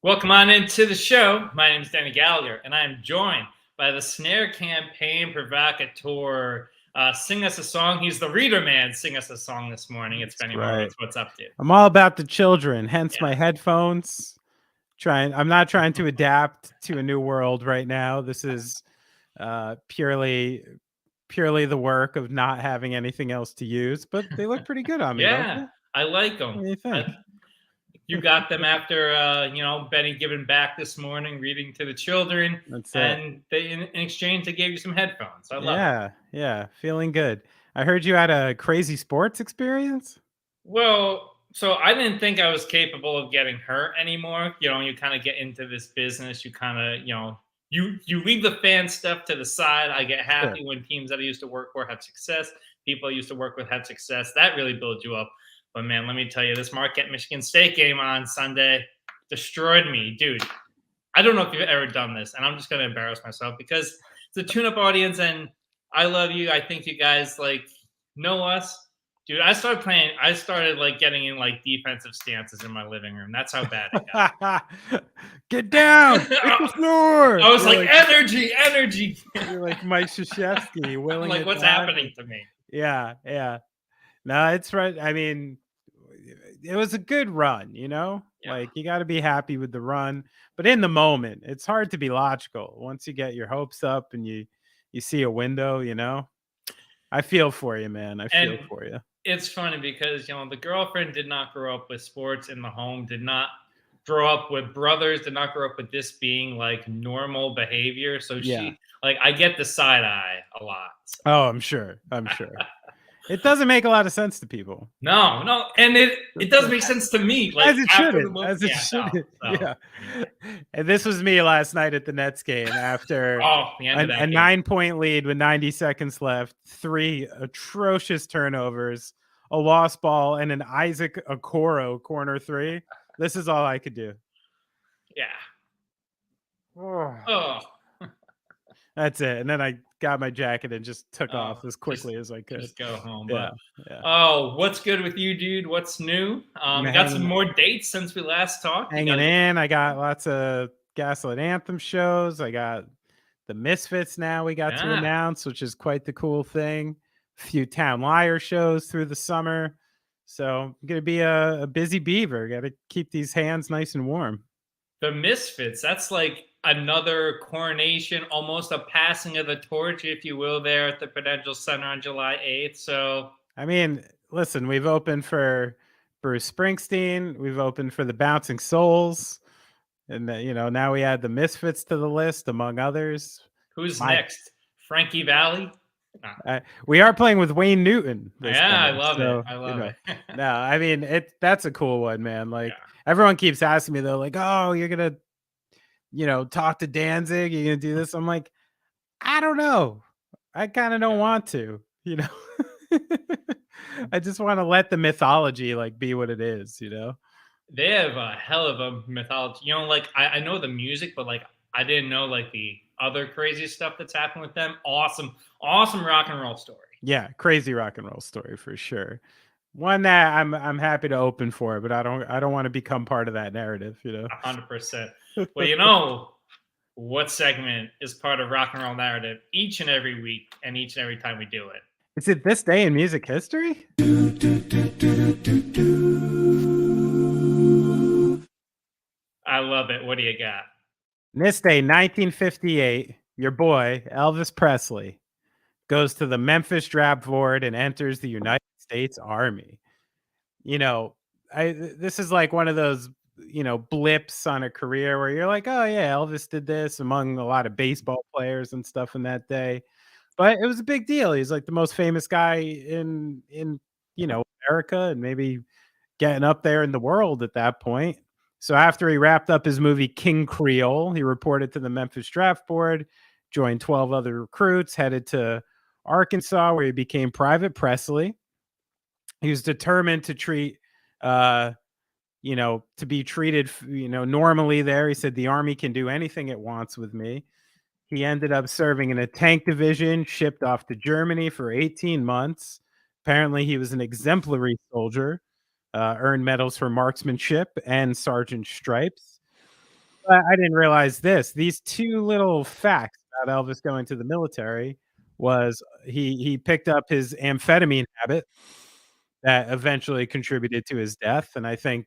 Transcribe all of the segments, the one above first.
Welcome on into the show. My name is Deny Gallagher, and I am joined by the Snare Campaign Provocateur. Sing us a song. He's the reader man. Sing us a song this morning. It's That's Benny right. Horowitz. What's up, dude? I'm all about the children, hence Yeah. my headphones. I'm not trying to adapt to a new world right now. This is purely the work of not having anything else to use, but they look pretty good on me, don't they? Yeah, I like them. What do you think? You got them after, Benny giving back this morning, reading to the children. That's and they, in exchange, they gave you some headphones. I love it. Yeah, feeling good. I heard you had a crazy sports experience. Well, so I didn't think I was capable of getting hurt anymore. You kind of get into this business. You kind of, you leave the fan stuff to the side. I get happy when teams that I used to work for have success. People I used to work with have success. That really builds you up. But man, let me tell you, this Marquette Michigan State game on Sunday destroyed me, dude. I don't know if you've ever done this, and I'm just gonna embarrass myself because it's a tune-up audience, and I love you. I think you guys know us. Dude, I started getting in defensive stances in my living room. That's how bad it got. Get down! Hit the floor! I was like, energy. You're like Mike Krzyzewski, I'm like, what's down. happening to me? Yeah. No, it's right. I mean, it was a good run, Yeah. Like you got to be happy with the run, but in the moment, it's hard to be logical. Once you get your hopes up and you see a window, I feel for you, man. I feel for you. It's funny because the girlfriend did not grow up with sports in the home, did not grow up with brothers, did not grow up with this being like normal behavior. So she I get the side eye a lot. So. Oh, I'm sure. It doesn't make a lot of sense to people. No, and it does make sense to me. As it should. Yeah. And this was me last night at the Nets game after a 9-point lead with 90 seconds left, 3 atrocious turnovers, a lost ball, and an Isaac Okoro corner 3. This is all I could do. Yeah. Oh. That's it. And then I got my jacket and just took off as quickly as I could. Just go home. Yeah. Oh, what's good with you, dude? What's new? Got some more dates since we last talked. Hanging in. I got lots of Gaslight Anthem shows. I got the Misfits now we got to announce, which is quite the cool thing. A few Town Liar shows through the summer. So I'm going to be a busy beaver. Got to keep these hands nice and warm. The Misfits, that's like another coronation, almost a passing of the torch, if you will, there at the Prudential Center on July 8th. So, I mean, listen, we've opened for Bruce Springsteen. We've opened for the Bouncing Souls. And, now we add the Misfits to the list, among others. Who's next? Frankie Valli? We are playing with Wayne Newton. I love it. No, I mean, that's a cool one, man. Like, everyone keeps asking me, though, like, oh, you're going to, talk to Danzig? You're going to do this? I'm like, I don't know. I kind of don't want to, I just want to let the mythology, be what it is, They have a hell of a mythology. I know the music, but, I didn't know, the other crazy stuff that's happened with them. Awesome rock and roll story. Yeah, crazy rock and roll story for sure. One that I'm happy to open for, but I don't want to become part of that narrative, 100%. Well, what segment is part of rock and roll narrative each and every week and each and every time we do it? Is it This Day in Music History? I love it. What do you got? This day, 1958, your boy, Elvis Presley, goes to the Memphis Draft Board and enters the United States Army. This is like one of those, blips on a career where you're like, oh, yeah, Elvis did this among a lot of baseball players and stuff in that day. But it was a big deal. He's like the most famous guy in America and maybe getting up there in the world at that point. So after he wrapped up his movie King Creole, he reported to the Memphis Draft Board, joined 12 other recruits, headed to Arkansas, where he became Private Presley. He was determined to treat, to be treated, normally there. He said, the Army can do anything it wants with me. He ended up serving in a tank division, shipped off to Germany for 18 months. Apparently, he was an exemplary soldier. Earned medals for marksmanship and sergeant stripes. But I didn't realize this. These two little facts about Elvis going to the military was he picked up his amphetamine habit that eventually contributed to his death, and I think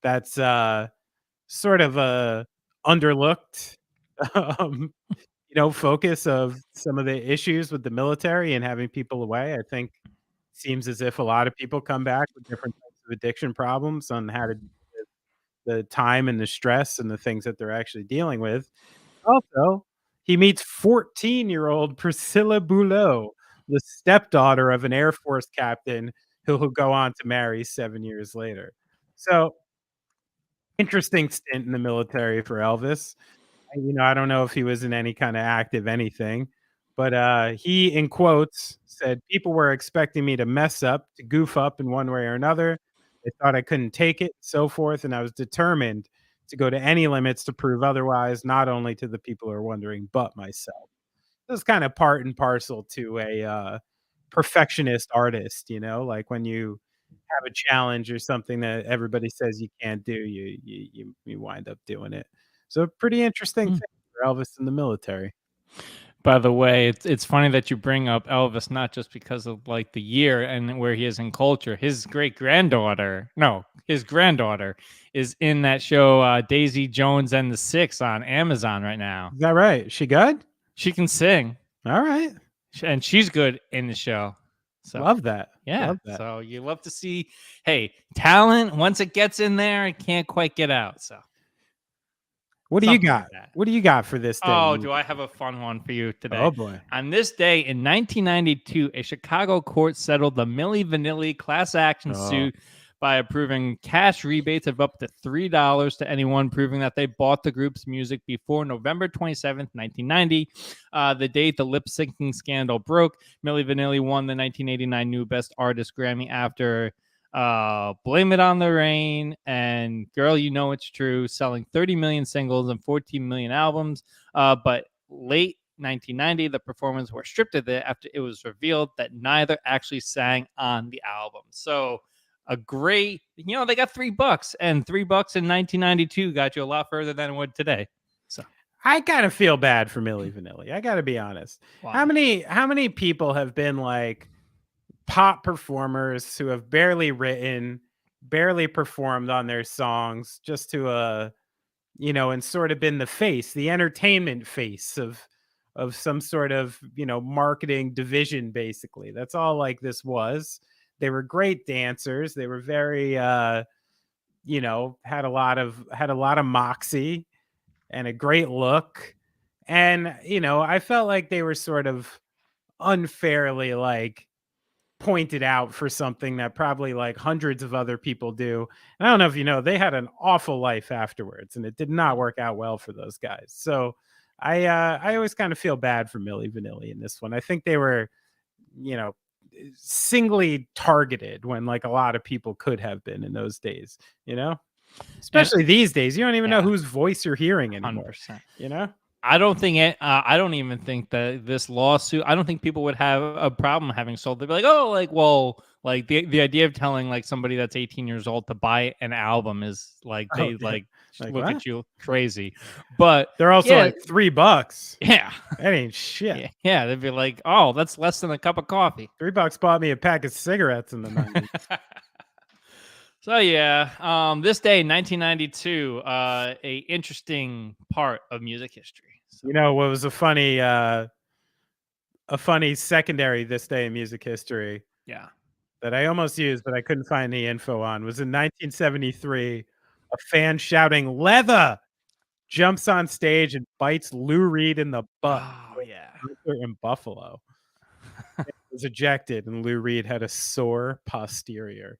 that's, sort of a underlooked, um, focus of some of the issues with the military and having people away. I think seems as if a lot of people come back with different types of addiction problems on how to deal with the time and the stress and the things that they're actually dealing with. Also, he meets 14-year-old Priscilla Beaulieu, the stepdaughter of an Air Force captain who will go on to marry 7 years later. So, interesting stint in the military for Elvis. I don't know if he was in any kinda active anything, but, he, in quotes, said, "People were expecting me to mess up, to goof up in one way or another. They thought I couldn't take it, so forth, and I was determined to go to any limits to prove otherwise, not only to the people who are wondering, but myself." It was kinda part and parcel to a, perfectionist artist, like, when you have a challenge or something that everybody says you can't do, you wind up doing it. So, pretty interesting thing for Elvis in the military. By the way, it's funny that you bring up Elvis, not just because of like the year and where he is in culture. His granddaughter is in that show Daisy Jones and the Six on Amazon right now. Is that right? Is she good? She can sing, Alright. and she's good in the show. So Love that. yeah, Love that. so you love to see, hey, talent once it gets in there, it can't quite get out. So What do you something like got? that. What do you got for this day? Oh, do I have a fun one for you today? Oh, boy. On this day in 1992, a Chicago court settled the Milli Vanilli class action suit by approving cash rebates of up to $3 to anyone proving that they bought the group's music before November 27th, 1990, the date the lip syncing scandal broke. Milli Vanilli won the 1989 New Best Artist Grammy after Blame It on the Rain and Girl You Know It's True, selling 30 million singles and 14 million albums. But late 1990, the performers were stripped of it after it was revealed that neither actually sang on the album. So a great, they got $3, and $3 in 1992 got you a lot further than it would today. So I kind of feel bad for Milli Vanilli. I got to be honest. Wow. How many people have been like pop performers who have barely written, barely performed on their songs just to and sort of been the entertainment face of some sort of, marketing division basically. That's all like this was. They were great dancers. They were very had a lot of moxie and a great look. And, I felt like they were sort of unfairly like pointed out for something that probably like hundreds of other people do. And I don't know if they had an awful life afterwards, and it did not work out well for those guys. So I always kind of feel bad for Milli Vanilli in this one. I think they were, singly targeted when like a lot of people could have been in those days, especially these days. You don't even know whose voice you're hearing anymore. 100%. I don't even think that this lawsuit, I don't think people would have a problem having sold. They'd be like, oh, like, well, like the idea of telling like somebody that's 18 years old to buy an album is like, they like look what? at you crazy. But they're also like $3. Yeah. That ain't shit. Yeah. They'd be like, oh, that's less than a cup of coffee. $3 bought me a pack of cigarettes in the 90s. So yeah, this day, 1992, a interesting part of music history. So. What was a funny secondary this day in music history? Yeah, that I almost used, but I couldn't find any info on. Was in 1973, a fan shouting "Leather" jumps on stage and bites Lou Reed in the butt. Oh yeah, in Buffalo. It was ejected, and Lou Reed had a sore posterior.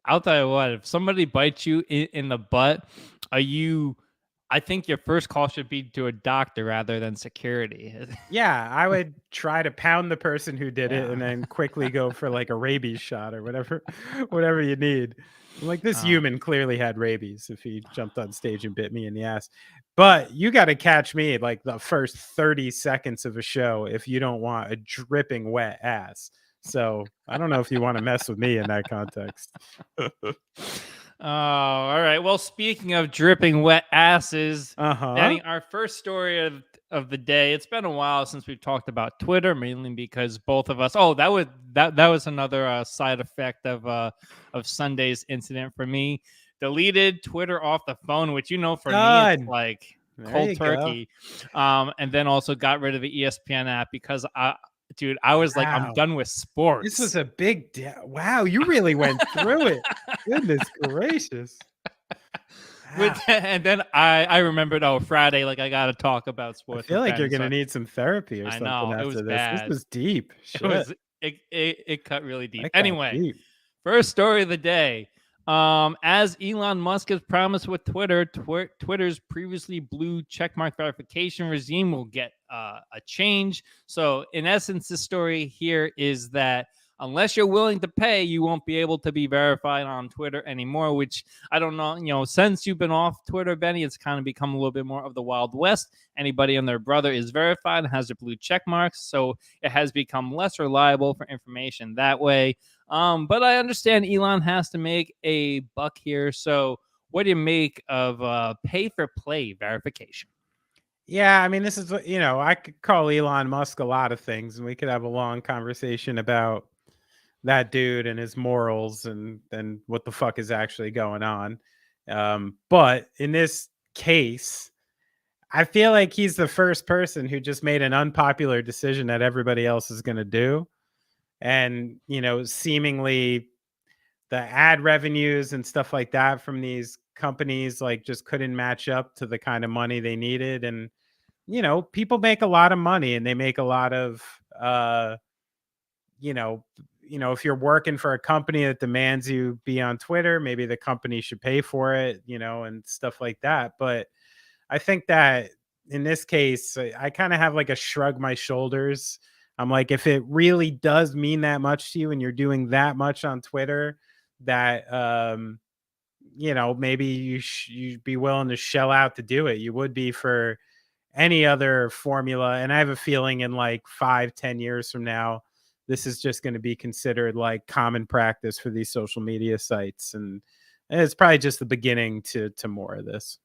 I'll tell you what, if somebody bites you in the butt, I think your first call should be to a doctor rather than security. Yeah, I would try to pound the person who did it and then quickly go for like a rabies shot or whatever you need. Like this human clearly had rabies if he jumped on stage and bit me in the ass. But you got to catch me like the first 30 seconds of a show if you don't want a dripping wet ass. So I don't know if you want to mess with me in that context. All right. Well, speaking of dripping wet asses, Danny, our first story of the day. It's been a while since we've talked about Twitter, mainly because both of us. Oh, that was another side effect of Sunday's incident for me. Deleted Twitter off the phone, which for me it's like cold turkey. And then also got rid of the ESPN app because I was like, I'm done with sports. This was a big wow, you really went through it. Goodness gracious. And then I remembered, Friday, like I got to talk about sports. I feel like you're going to need some therapy or something after it was this. Bad. This was deep. It cut really deep. Anyway, first story of the day. As Elon Musk has promised with Twitter, Twitter's previously blue checkmark verification regime will get a change. So in essence, the story here is that unless you're willing to pay, you won't be able to be verified on Twitter anymore, which I don't know. Since you've been off Twitter, Benny, it's kind of become a little bit more of the Wild West. Anybody and their brother is verified and has their blue check marks. So it has become less reliable for information that way. But I understand Elon has to make a buck here. So what do you make of pay-for-play verification? Yeah, I mean, this is, I could call Elon Musk a lot of things, and we could have a long conversation about that dude and his morals and what the fuck is actually going on. But in this case, I feel like he's the first person who just made an unpopular decision that everybody else is going to do. And, seemingly the ad revenues and stuff like that from these companies like just couldn't match up to the kind of money they needed. And, people make a lot of money and they make a lot of, if you're working for a company that demands you be on Twitter, maybe the company should pay for it, and stuff like that. But I think that in this case, I kind of have like a shrug my shoulders. I'm like, if it really does mean that much to you and you're doing that much on Twitter, that, maybe you'd be willing to shell out to do it. You would be for any other formula. And I have a feeling in like 5-10 years from now, this is just going to be considered like common practice for these social media sites. And it's probably just the beginning to more of this.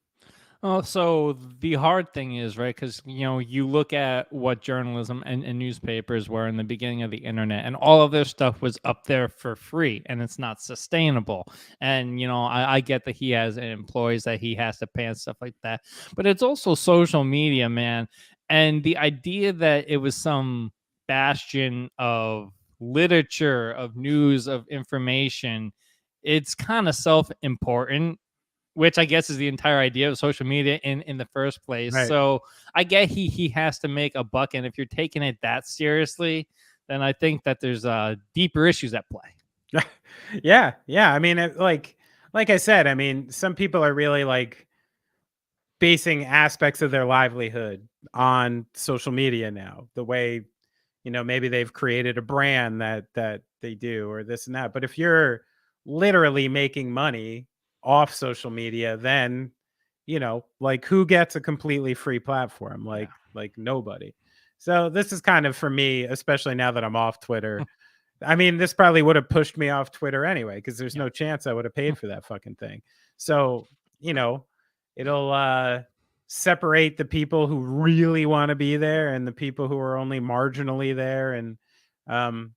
Oh, so the hard thing is, right, because, you look at what journalism and newspapers were in the beginning of the internet, and all of their stuff was up there for free, and it's not sustainable. And, I get that he has employees that he has to pay and stuff like that. But it's also social media, man. And the idea that it was some bastion of literature, of news, of information, it's kind of self-important, which I guess is the entire idea of social media in the first place. Right. So I get he has to make a buck. And if you're taking it that seriously, then I think that there's deeper issues at play. Yeah. I mean, like I said, I mean, some people are really like basing aspects of their livelihood on social media now, the way, maybe they've created a brand that they do or this and that. But if you're literally making money off social media, then like who gets a completely free platform? Like nobody. So this is kind of, for me, especially now that I'm off Twitter, I mean, this probably would have pushed me off Twitter anyway, because there's no chance I would have paid for that fucking thing. So it'll separate the people who really want to be there and the people who are only marginally there. And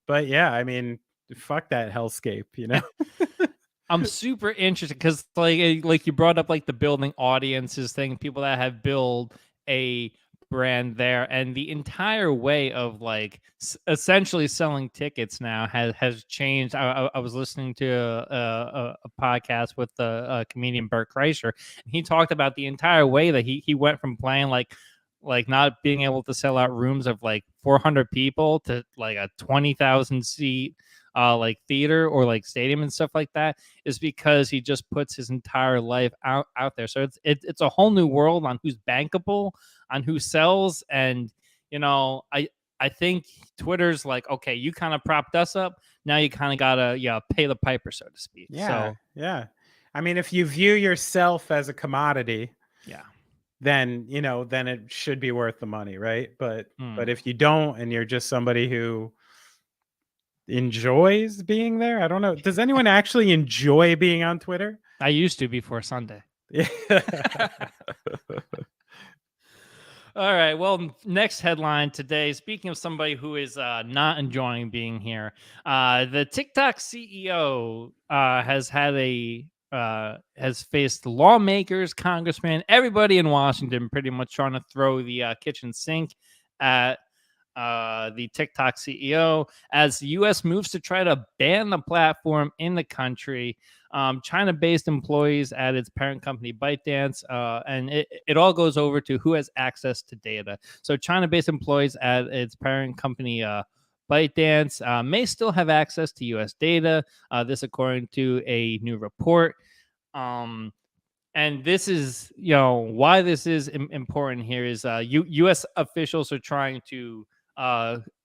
but yeah, I mean, fuck that hellscape, I'm super interested because like you brought up like the building audiences thing, people that have built a brand there, and the entire way of like essentially selling tickets now has changed. I was listening to a podcast with the comedian Bert Kreischer, and he talked about the entire way that he went from playing like not being able to sell out rooms of like 400 people to like a 20,000 seat like theater or like stadium and stuff like that, is because he just puts his entire life out there. So it's a whole new world on who's bankable, on who sells. And I think Twitter's like, okay, you kind of propped us up, now you kind of gotta pay the piper, so to speak. Yeah. I mean, if you view yourself as a commodity, then then it should be worth the money, right? But if you don't, and you're just somebody who enjoys being there, I don't know, does anyone actually enjoy being on Twitter? I used to before Sunday. Yeah. All right. Well, next headline today. Speaking of somebody who is not enjoying being here, the TikTok CEO has faced lawmakers, congressmen, everybody in Washington, pretty much trying to throw the kitchen sink at the TikTok CEO as the U.S. moves to try to ban the platform in the country. China-based employees at its parent company ByteDance, and it all goes over to who has access to data. So China-based employees at its parent company ByteDance may still have access to U.S. data. This according to a new report. And this is, why this is important here is U.S. officials are trying to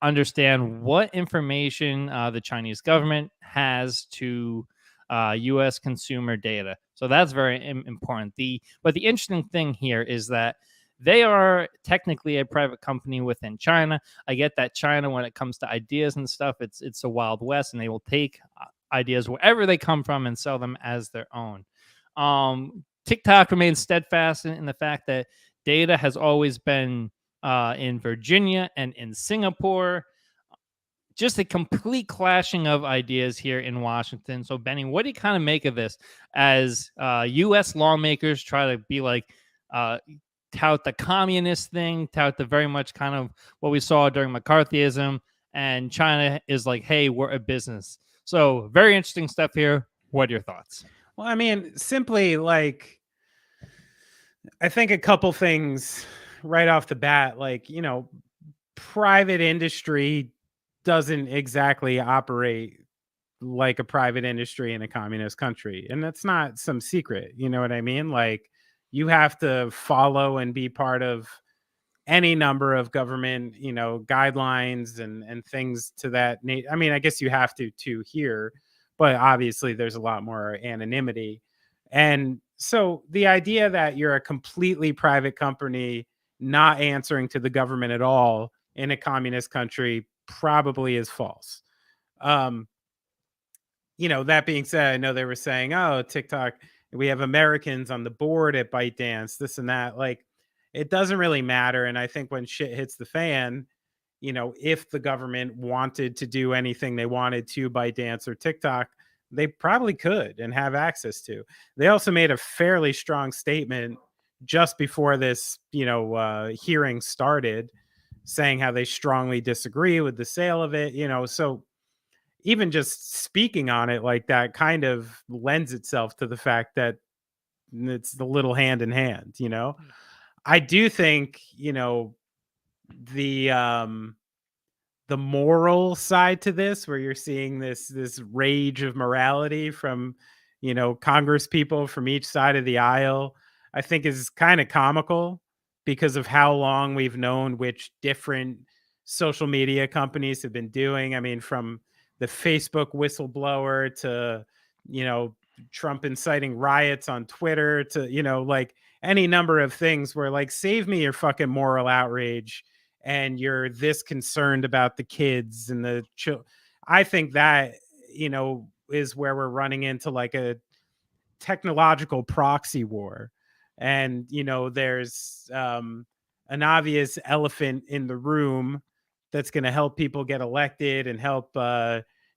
understand what information the Chinese government has to U.S. consumer data. So that's very important. But the interesting thing here is that they are technically a private company within China. I get that China, when it comes to ideas and stuff, it's a wild west, and they will take ideas wherever they come from and sell them as their own. TikTok remains steadfast in the fact that data has always been in Virginia and in Singapore. Just a complete clashing of ideas here in Washington. So, Benny, what do you kind of make of this as U.S. lawmakers try to be like, tout the communist thing, tout the very much kind of what we saw during McCarthyism, and China is like, hey, we're a business. So, very interesting stuff here. What are your thoughts? Well, I mean, simply like, I think a couple things right off the bat, like, private industry doesn't exactly operate like a private industry in a communist country. And that's not some secret. You know what I mean? Like, you have to follow and be part of any number of government, guidelines and things to that. I mean, I guess you have to here, but obviously there's a lot more anonymity. And so the idea that you're a completely private company not answering to the government at all in a communist country probably is false. That being said, I know they were saying, oh, TikTok, we have Americans on the board at ByteDance, this and that. Like, it doesn't really matter. And I think when shit hits the fan, if the government wanted to do anything they wanted to ByteDance or TikTok, they probably could and have access to. They also made a fairly strong statement just before this, hearing started, saying how they strongly disagree with the sale of it, so even just speaking on it like that kind of lends itself to the fact that it's the little hand in hand, I do think, the moral side to this, where you're seeing this rage of morality from, Congress people from each side of the aisle, I think is kind of comical because of how long we've known which different social media companies have been doing. I mean, from the Facebook whistleblower to, Trump inciting riots on Twitter to, like any number of things where like, save me your fucking moral outrage. And you're this concerned about the kids and the I think that, is where we're running into like a technological proxy war. And, there's an obvious elephant in the room that's going to help people get elected and help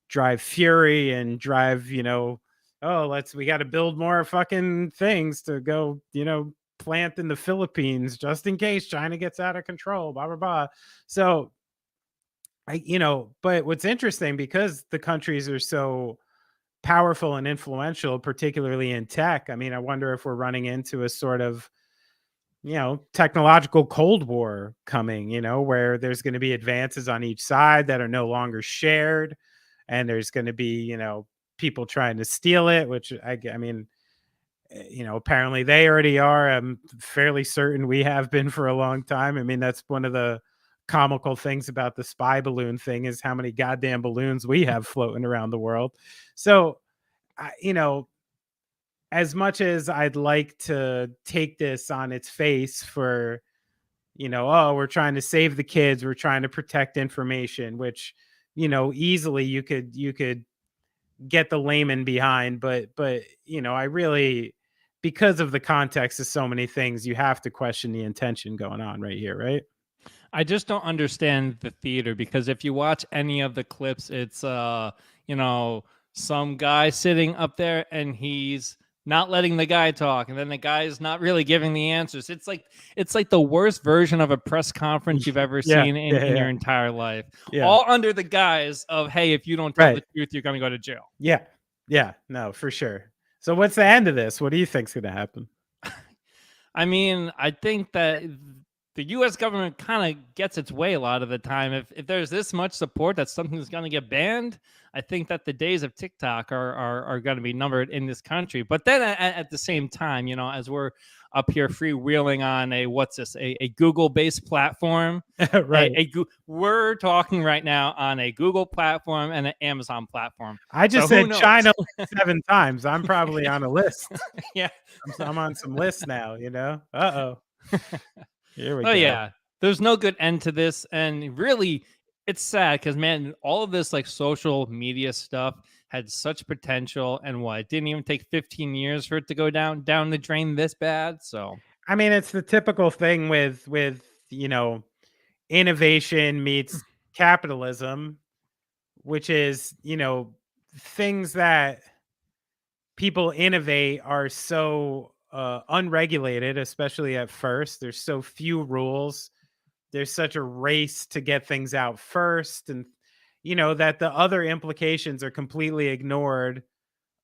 drive fury and drive, we got to build more fucking things to go, plant in the Philippines just in case China gets out of control, blah, blah, blah. So, but what's interesting, because the countries are so powerful and influential, particularly in tech, I mean, I wonder if we're running into a sort of, technological Cold War coming, where there's going to be advances on each side that are no longer shared. And there's going to be, people trying to steal it, which I mean, apparently they already are. I'm fairly certain we have been for a long time. I mean, that's one of the comical things about the spy balloon thing is how many goddamn balloons we have floating around the world. So, as much as I'd like to take this on its face for, we're trying to save the kids, we're trying to protect information, which, easily you could get the layman behind, but I really, because of the context of so many things, you have to question the intention going on right here, right? I just don't understand the theater, because if you watch any of the clips, it's some guy sitting up there and he's not letting the guy talk, and then the guy is not really giving the answers. It's like the worst version of a press conference you've ever seen in your entire life. Yeah. All under the guise of, hey, if you don't tell the truth, you're going to go to jail. Yeah, no, for sure. So what's the end of this? What do you think's going to happen? I mean, I think that the U.S. government kind of gets its way a lot of the time. If there's this much support that something's going to get banned, I think that the days of TikTok are going to be numbered in this country. But then at the same time, as we're up here freewheeling on a Google-based platform, right? We're talking right now on a Google platform and an Amazon platform. I just said China 7 times. I'm probably on a list. Yeah, I'm on some lists now. Uh-oh. Here we go. Yeah. There's no good end to this. And really, it's sad because, man, all of this like social media stuff had such potential, and it didn't even take 15 years for it to go down the drain this bad. So, I mean, it's the typical thing with innovation meets capitalism, which is, things that people innovate are so unregulated, especially at first. There's so few rules. There's such a race to get things out first, and that the other implications are completely ignored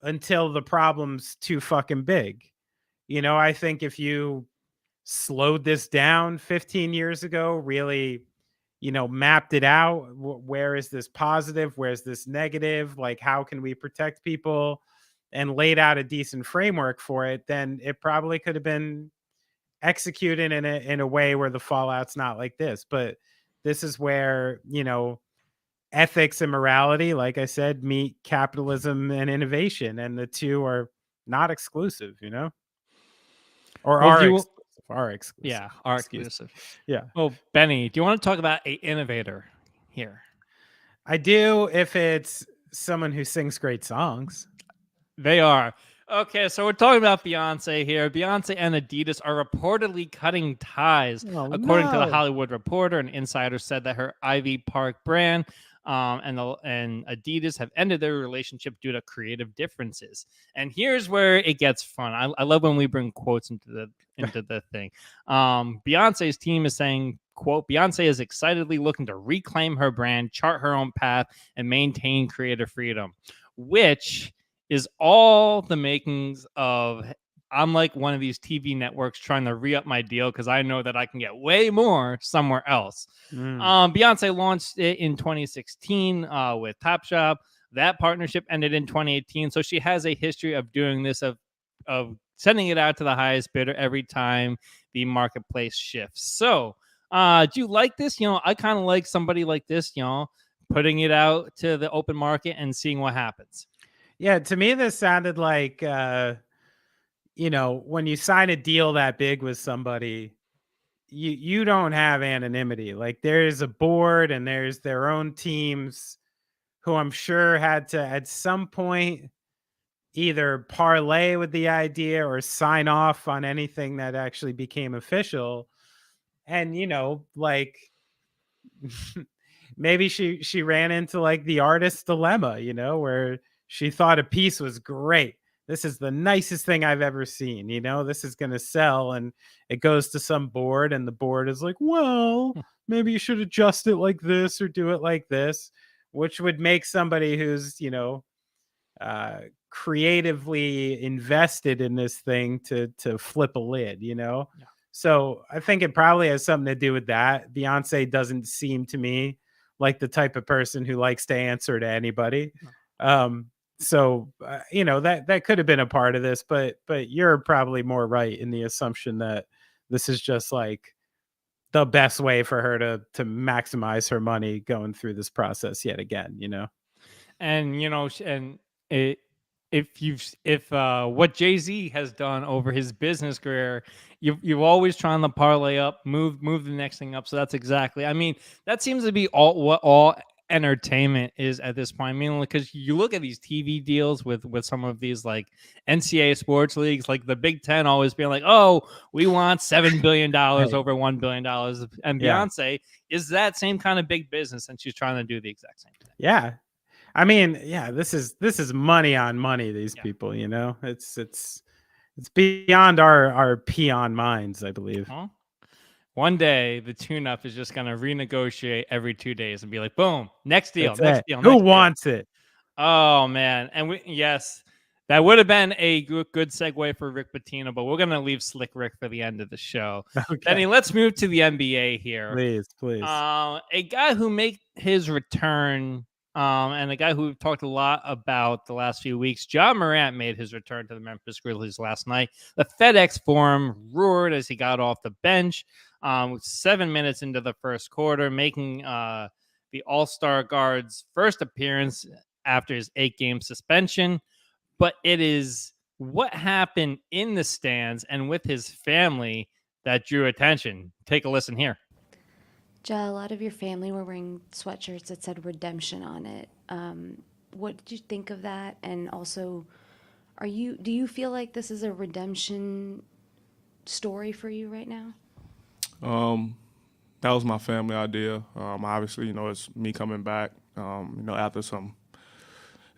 until the problem's too fucking big. I think if you slowed this down 15 years ago, really, mapped it out, where is this positive, where's this negative, like how can we protect people, and laid out a decent framework for it, then it probably could have been executed in a way where the fallout's not like this. But this is where, ethics and morality, like I said, meet capitalism and innovation, and the two are not exclusive, or are exclusive. Yeah, are exclusive. Yeah. Oh, Benny, do you want to talk about an innovator here? I do, if it's someone who sings great songs. They are. Okay, so we're talking about Beyonce here. Beyonce and Adidas are reportedly cutting ties. According to the Hollywood Reporter, an insider said that her Ivy Park brand and Adidas have ended their relationship due to creative differences. And here's where it gets fun. I love when we bring quotes into the thing. Beyonce's team is saying, quote, Beyonce is excitedly looking to reclaim her brand, chart her own path, and maintain creative freedom, which is all the makings of, I'm like one of these TV networks trying to re-up my deal because I know that I can get way more somewhere else. Beyonce launched it in 2016 with Topshop. That partnership ended in 2018. So she has a history of doing this, of sending it out to the highest bidder every time the marketplace shifts. So do you like this? I kind of like somebody like this, putting it out to the open market and seeing what happens. Yeah, to me, this sounded like, when you sign a deal that big with somebody, you don't have anonymity. Like, there's a board and there's their own teams who I'm sure had to, at some point, either parlay with the idea or sign off on anything that actually became official. And, like, maybe she ran into like the artist's dilemma, where she thought a piece was great. This is the nicest thing I've ever seen. This is going to sell. And it goes to some board, and the board is like, well, maybe you should adjust it like this or do it like this, which would make somebody who's, creatively invested in this thing to flip a lid, Yeah. So I think it probably has something to do with that. Beyonce doesn't seem to me like the type of person who likes to answer to anybody. So that could have been a part of this, but you're probably more right in the assumption that this is just like the best way for her to maximize her money going through this process yet again, And if what Jay-Z has done over his business career, you've always trying to parlay up, move the next thing up. So that's exactly. I mean, that seems to be all entertainment is at this point. I mean, because you look at these TV deals with some of these like NCAA sports leagues, like the Big Ten always being like, "Oh, we want $7 billion over $1 billion," and Beyonce is that same kind of big business, and she's trying to do the exact same thing. Yeah, I mean, yeah, this is money on money. These people, you know, it's beyond our peon minds, I believe. Well, one day the tune-up is just going to renegotiate every 2 days and be like, boom, next deal, next deal. Who wants it? Oh man, and yes, that would have been a good segue for Rick Pitino, but we're going to leave Slick Rick for the end of the show. Okay. Benny, let's move to the NBA here. Please. A guy who made his return, and a guy who we've talked a lot about the last few weeks, Ja Morant, made his return to the Memphis Grizzlies last night. The FedEx Forum roared as he got off the bench 7 minutes into the first quarter, making the All-Star guard's first appearance after his 8-game suspension. But it is what happened in the stands and with his family that drew attention. Take a listen here. Ja, a lot of your family were wearing sweatshirts that said redemption on it. What did you think of that? And also, do you feel like this is a redemption story for you right now? That was my family idea. Obviously, you know, it's me coming back, you know, after some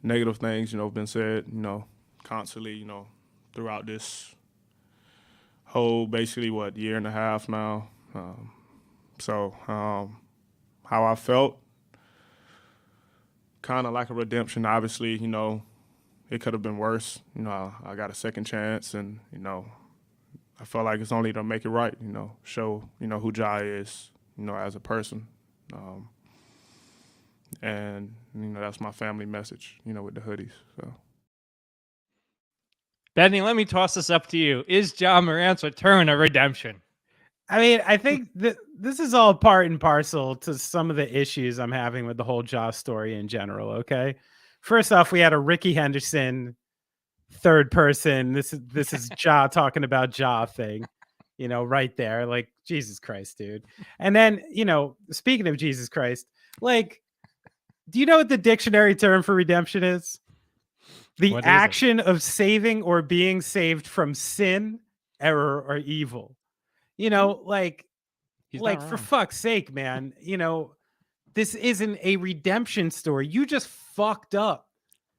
negative things, you know, have been said, you know, constantly, you know, throughout this whole basically, year and a half now. So how I felt, kind of like a redemption. Obviously, you know, it could have been worse. You know, I got a second chance, and, you know, I felt like it's only to make it right, you know, show, you know, who Ja is, you know, as a person. And, you know, that's my family message, you know, with the hoodies. So, Benny, let me toss this up to you. Is Ja Morant's return a redemption? I mean, I think that this is all part and parcel to some of the issues I'm having with the whole Ja story in general, okay? First off, we had a Ricky Henderson third person. This is Ja talking about Ja thing, you know, right there. Like, Jesus Christ, dude. And then, you know, speaking of Jesus Christ, like, do you know what the dictionary term for redemption is? The action of saving or being saved from sin, error, or evil. You know, like for fuck's sake, man, you know, this isn't a redemption story. You just fucked up.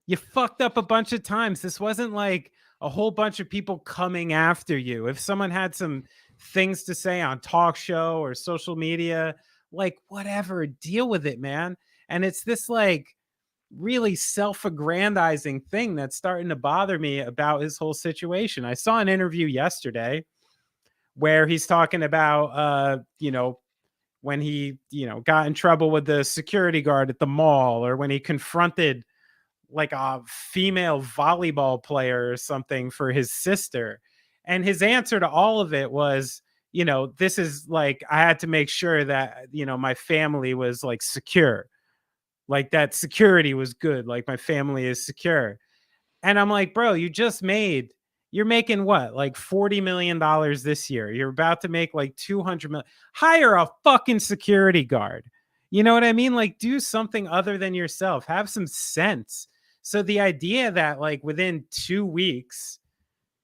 You fucked up a bunch of times. This wasn't like a whole bunch of people coming after you. If someone had some things to say on talk show or social media, like whatever, deal with it, man. And it's this like really self-aggrandizing thing that's starting to bother me about his whole situation. I saw an interview yesterday where he's talking about, you know, when he, you know, got in trouble with the security guard at the mall, or when he confronted like a female volleyball player or something for his sister. And his answer to all of it was, you know, this is like, I had to make sure that, you know, my family was like secure, like that security was good. Like my family is secure. And I'm like, bro, you're making what, like $40 million this year. You're about to make like $200 million. Hire a fucking security guard. You know what I mean? Like, do something other than yourself. Have some sense. So the idea that like within 2 weeks,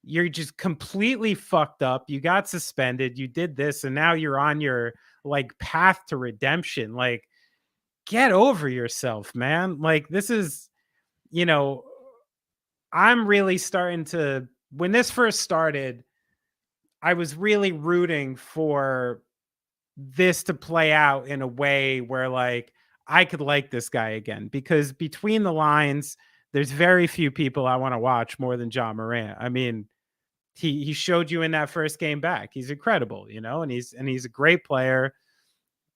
you're just completely fucked up. You got suspended. You did this. And now you're on your like path to redemption. Like, get over yourself, man. Like, this is, you know, I'm really starting to, when this first started, I was really rooting for this to play out in a way where like I could like this guy again, because between the lines, there's very few people I want to watch more than Ja Morant. I mean, he showed you in that first game back. He's incredible, you know, and he's a great player,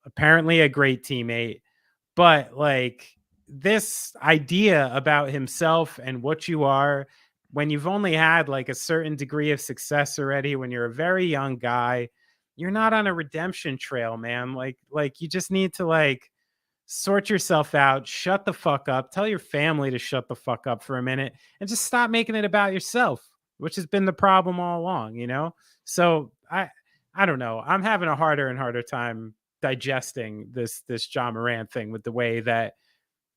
apparently a great teammate. But like this idea about himself and what you are, when you've only had like a certain degree of success already, when you're a very young guy, you're not on a redemption trail, man. Like you just need to like sort yourself out, shut the fuck up, tell your family to shut the fuck up for a minute, and just stop making it about yourself, which has been the problem all along, you know? So I don't know. I'm having a harder and harder time digesting this John Morant thing with the way that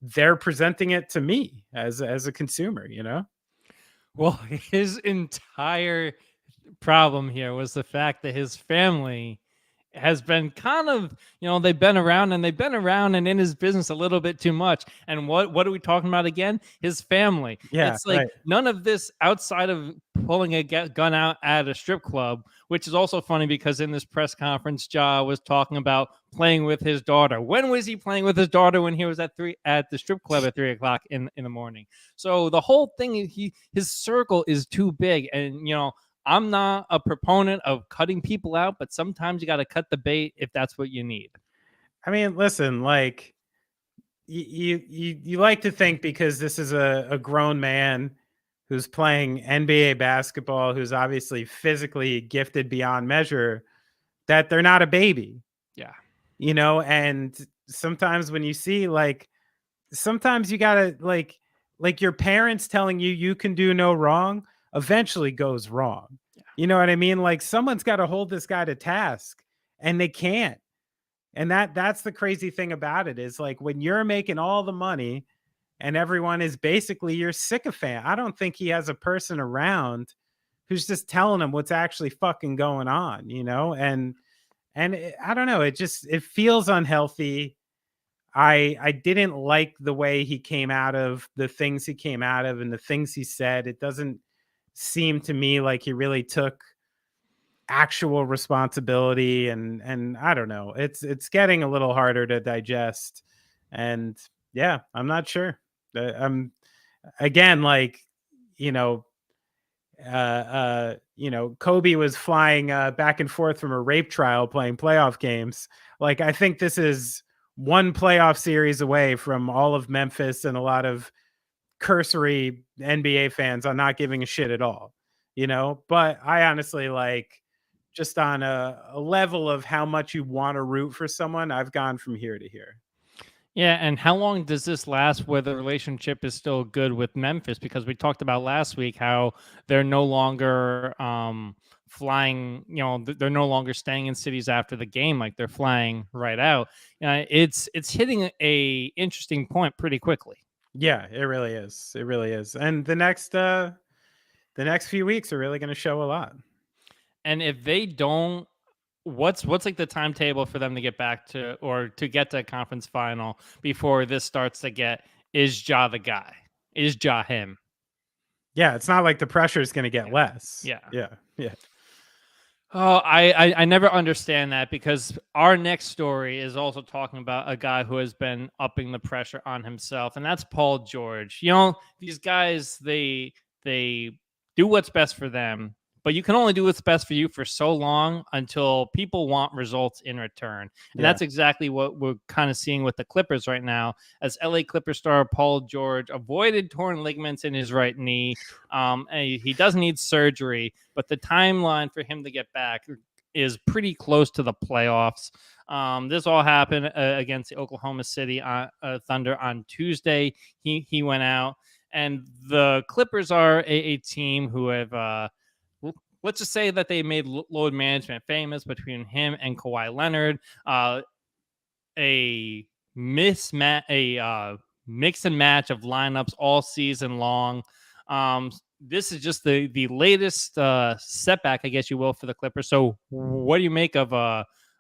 they're presenting it to me as a consumer, you know? Well, his entire problem here was the fact that his family has been kind of, they've been around and in his business a little bit too much. And what are we talking about again? His family. Yeah, It's like right. none of this outside of pulling a gun out at a strip club, which is also funny because in this press conference, Ja was talking about playing with his daughter. When was he playing with his daughter? When he was at the strip club at 3:00 in the morning. So the whole thing, his circle is too big. And, I'm not a proponent of cutting people out, but sometimes you got to cut the bait if that's what you need. I mean, listen, like you like to think because this is a grown man who's playing NBA basketball, who's obviously physically gifted beyond measure, that they're not a baby. Yeah. And sometimes when you see sometimes you gotta like your parents telling you can do no wrong eventually goes wrong. Yeah. You know what I mean? Like someone's got to hold this guy to task and they can't. And that's the crazy thing about it is like when you're making all the money and everyone is basically your sycophant. I don't think he has a person around who's just telling him what's actually fucking going on, And I don't know, it feels unhealthy. I didn't like the way he came out of the things he came out of and the things he said. It doesn't seem to me like he really took actual responsibility and I don't know. It's getting a little harder to digest. And yeah, I'm not sure. I'm again Kobe was flying back and forth from a rape trial playing playoff games. Like I think this is one playoff series away from all of Memphis and a lot of cursory NBA fans on not giving a shit at all, but I honestly just on a level of how much you want to root for someone, I've gone from here to here. Yeah, and how long does this last where the relationship is still good with Memphis? Because we talked about last week how they're no longer flying, they're no longer staying in cities after the game, like they're flying right out. It's hitting a interesting point pretty quickly. Yeah, it really is. It really is. And the next few weeks are really going to show a lot. And if they don't, what's like the timetable for them to get back to or to get to a conference final before this starts to get, is Ja the guy? Is Ja him? Yeah, it's not like the pressure is going to get less. Yeah. Oh, I never understand that because our next story is also talking about a guy who has been upping the pressure on himself, and that's Paul George. These guys, they do what's best for them, but you can only do what's best for you for so long until people want results in return. And that's exactly what we're kind of seeing with the Clippers right now, as LA Clippers star Paul George avoided torn ligaments in his right knee. He does need surgery, but the timeline for him to get back is pretty close to the playoffs. This all happened against the Oklahoma City Thunder on Tuesday. He went out, and the Clippers are a team who have let's just say that they made load management famous between him and Kawhi Leonard. A mix and match of lineups all season long. This is just the latest setback, I guess you will, for the Clippers. So what do you make of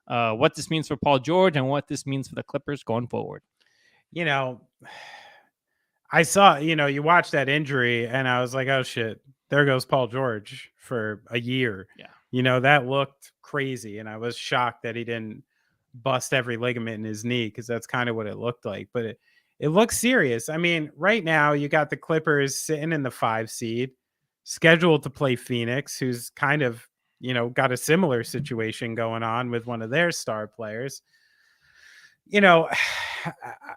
what this means for Paul George and what this means for the Clippers going forward? I saw, you watched that injury and I was like, oh shit, there goes Paul George for a year. Yeah. That looked crazy. And I was shocked that he didn't bust every ligament in his knee, because that's kind of what it looked like. But it looks serious. I mean, right now you got the Clippers sitting in the 5 seed, scheduled to play Phoenix, who's kind of, got a similar situation going on with one of their star players.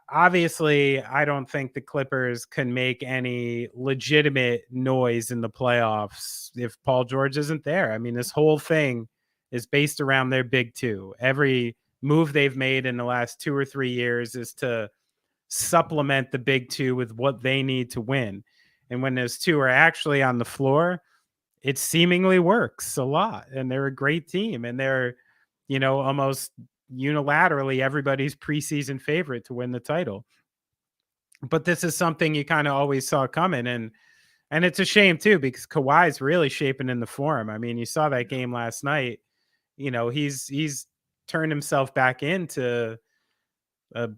Obviously, I don't think the Clippers can make any legitimate noise in the playoffs if Paul George isn't there. I mean, this whole thing is based around their big two. Every move they've made in the last 2 or 3 years is to supplement the big two with what they need to win. And when those two are actually on the floor, it seemingly works a lot. And they're a great team. And they're, almost unilaterally everybody's preseason favorite to win the title. But this is something you kind of always saw coming, and it's a shame too, because Kawhi's really shaping in the form. I mean, you saw that game last night. You know, he's turned himself back into a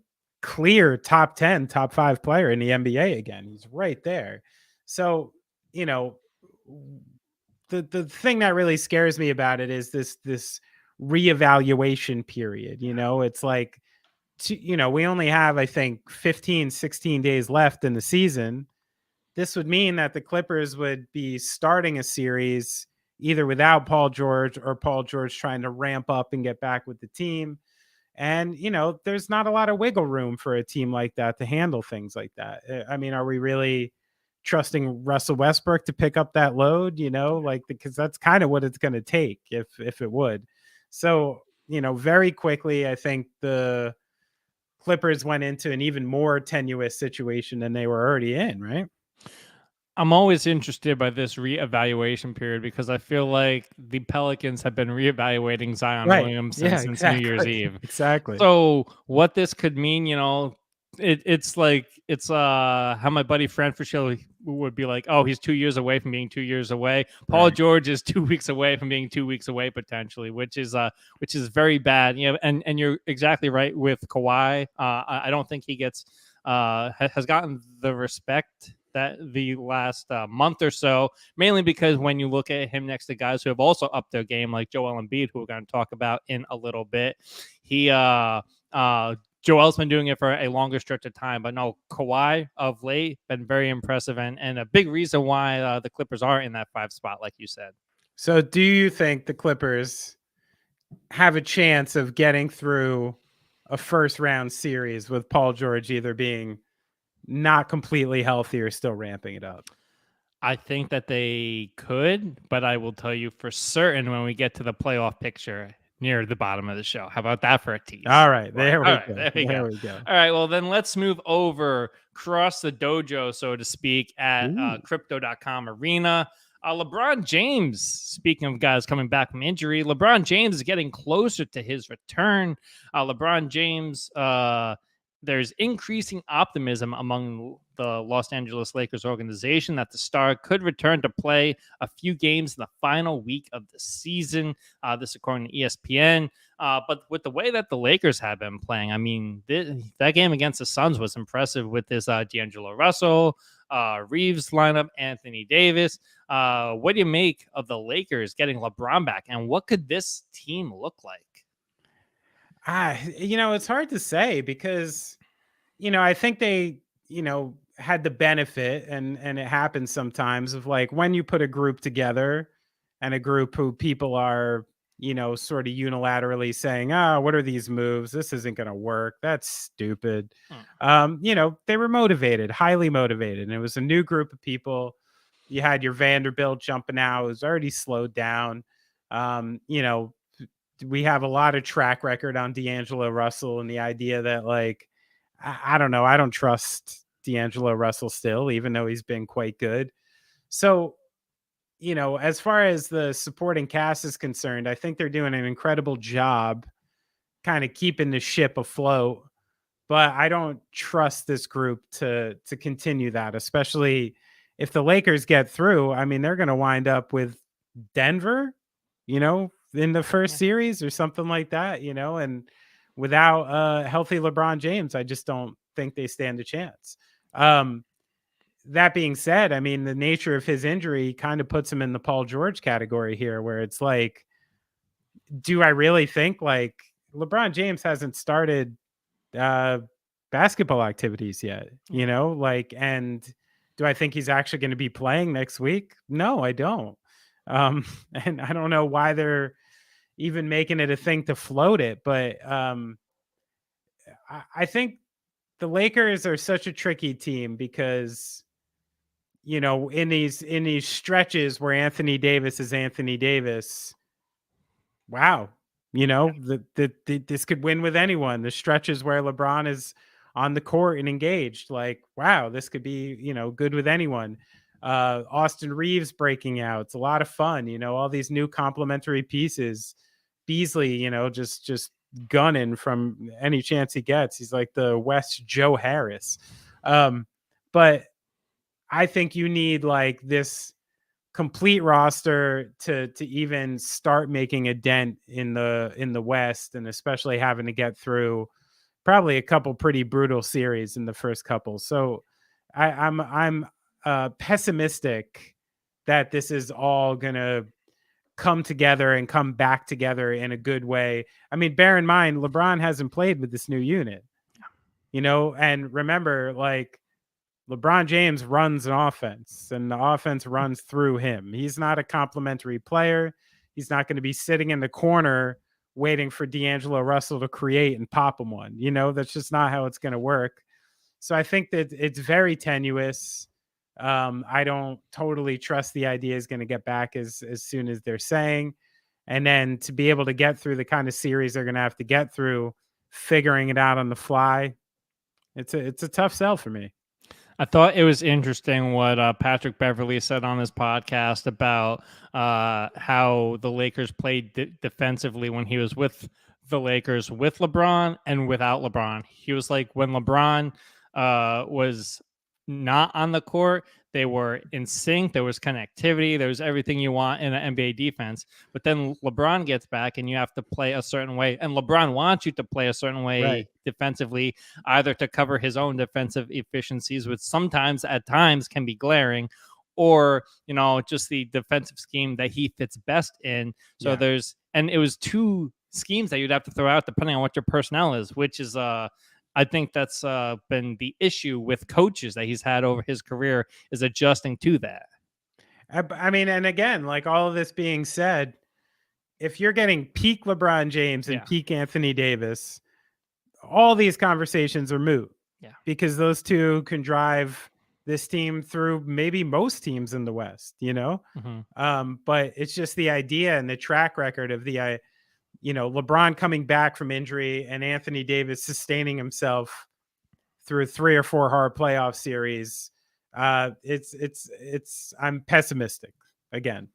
clear top 10, top 5 player in the NBA again. He's right there. So, you know, the thing that really scares me about it is this reevaluation period. You know, it's like, you know, we only have, I think, 15, 16 days left in the season. This would mean that the Clippers would be starting a series either without Paul George or Paul George trying to ramp up and get back with the team. And, you know, there's not a lot of wiggle room for a team like that to handle things like that. I mean, are we really trusting Russell Westbrook to pick up that load, you know, like, because that's kind of what it's going to take if it would. So, you know, very quickly, I think the Clippers went into an even more tenuous situation than they were already in, right? I'm always interested by this reevaluation period because I feel like the Pelicans have been reevaluating Zion Williamson since New Year's Eve. Exactly. So what this could mean, you know, it's how my buddy Fran Frischel would be like, oh, he's 2 years away from being 2 years away. Paul George is 2 weeks away from being 2 weeks away potentially, which is very bad. You know, and you're exactly right with Kawhi. I don't think he gets has gotten the respect that the last month or so, mainly because when you look at him next to guys who have also upped their game, like Joel Embiid, who we're going to talk about in a little bit, Joel's been doing it for a longer stretch of time, but no, Kawhi of late been very impressive and a big reason why the Clippers are in that 5 spot, like you said. So do you think the Clippers have a chance of getting through a first round series with Paul George either being not completely healthy or still ramping it up? I think that they could, but I will tell you for certain when we get to the playoff picture near the bottom of the show. How about that for a tease? All right, there we go. There we go. All right, well, then let's move over across the dojo, so to speak, at crypto.com arena. LeBron James, speaking of guys coming back from injury, LeBron James is getting closer to his return. LeBron James, there's increasing optimism among the Los Angeles Lakers organization that the star could return to play a few games in the final week of the season. This according to ESPN. But with the way that the Lakers have been playing, I mean, that game against the Suns was impressive with this D'Angelo Russell, Reeves lineup, Anthony Davis. What do you make of the Lakers getting LeBron back? And what could this team look like? You know, it's hard to say because, you know, I think they, you know, had the benefit and it happens sometimes of like when you put a group together and a group who people are, you know, sort of unilaterally saying, what are these moves? This isn't going to work. That's stupid. You know, they were motivated, highly motivated. And it was a new group of people. You had your Vanderbilt jumping out. It was already slowed down. You know, we have a lot of track record on D'Angelo Russell and the idea that, like, I don't know, I don't trust D'Angelo Russell still, even though he's been quite good. So, you know, as far as the supporting cast is concerned, I think they're doing an incredible job kind of keeping the ship afloat. But I don't trust this group to continue that, especially if the Lakers get through. I mean, they're going to wind up with Denver, you know, in the first series or something like that, you know, and without healthy LeBron James, I just don't think they stand a chance. That being said, I mean, the nature of his injury kind of puts him in the Paul George category here, where it's like, do I really think like LeBron James hasn't started basketball activities yet, you know, like, and do I think he's actually going to be playing next week? No, I don't. And I don't know why they're even making it a thing to float it, but I think the Lakers are such a tricky team because, you know, in these stretches where Anthony Davis is Anthony Davis, wow, you know, this could win with anyone. The stretches where LeBron is on the court and engaged, like, wow, this could be, you know, good with anyone. Austin Reeves breaking out, it's a lot of fun, you know, all these new complementary pieces. Beasley, you know, just gunning from any chance he gets. He's like the West Joe Harris. But I think you need like this complete roster to even start making a dent in the West, and especially having to get through probably a couple pretty brutal series in the first couple. So I'm pessimistic that this is all gonna come together and come back together in a good way. I mean, bear in mind, LeBron hasn't played with this new unit, and remember, like, LeBron James runs an offense, and the offense runs through him. He's not a complimentary player. He's not going to be sitting in the corner waiting for D'Angelo Russell to create and pop him one. That's just not how it's going to work. So I think that it's very tenuous. I don't totally trust the idea is going to get back as soon as they're saying. And then to be able to get through the kind of series they're going to have to get through, figuring it out on the fly, it's a tough sell for me. I thought it was interesting what Patrick Beverley said on his podcast about how the Lakers played defensively when he was with the Lakers, with LeBron and without LeBron. He was like, when LeBron was not on the court, they were in sync. There was connectivity. There was everything you want in an NBA defense. But then LeBron gets back and you have to play a certain way. And LeBron wants you to play a certain way defensively, either to cover his own defensive efficiencies, which sometimes at times can be glaring, or, just the defensive scheme that he fits best in. So and it was two schemes that you'd have to throw out depending on what your personnel is, which is, I think that's been the issue with coaches that he's had over his career, is adjusting to that. I mean, and again, like, all of this being said, if you're getting peak LeBron James and peak Anthony Davis, all these conversations are moot. Yeah. Because those two can drive this team through maybe most teams in the West, Mm-hmm. But it's just the idea and the track record of the LeBron coming back from injury and Anthony Davis sustaining himself through 3 or 4 hard playoff series. I'm pessimistic again.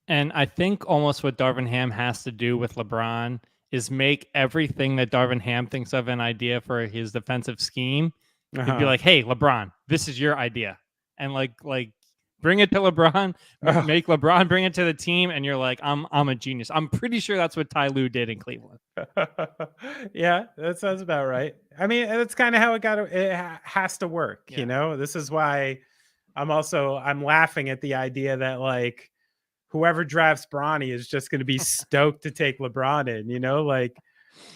And I think almost what Darvin Ham has to do with LeBron is make everything that Darvin Ham thinks of an idea for his defensive scheme. He'd be like, hey, LeBron, this is your idea. And like bring it to LeBron, make LeBron bring it to the team, and you're like, I'm a genius. I'm pretty sure that's what Ty Lue did in Cleveland. Yeah, that sounds about right. I mean, that's kind of how it has to work, This is why I'm laughing at the idea that, like, whoever drafts Bronny is just going to be stoked to take LeBron in,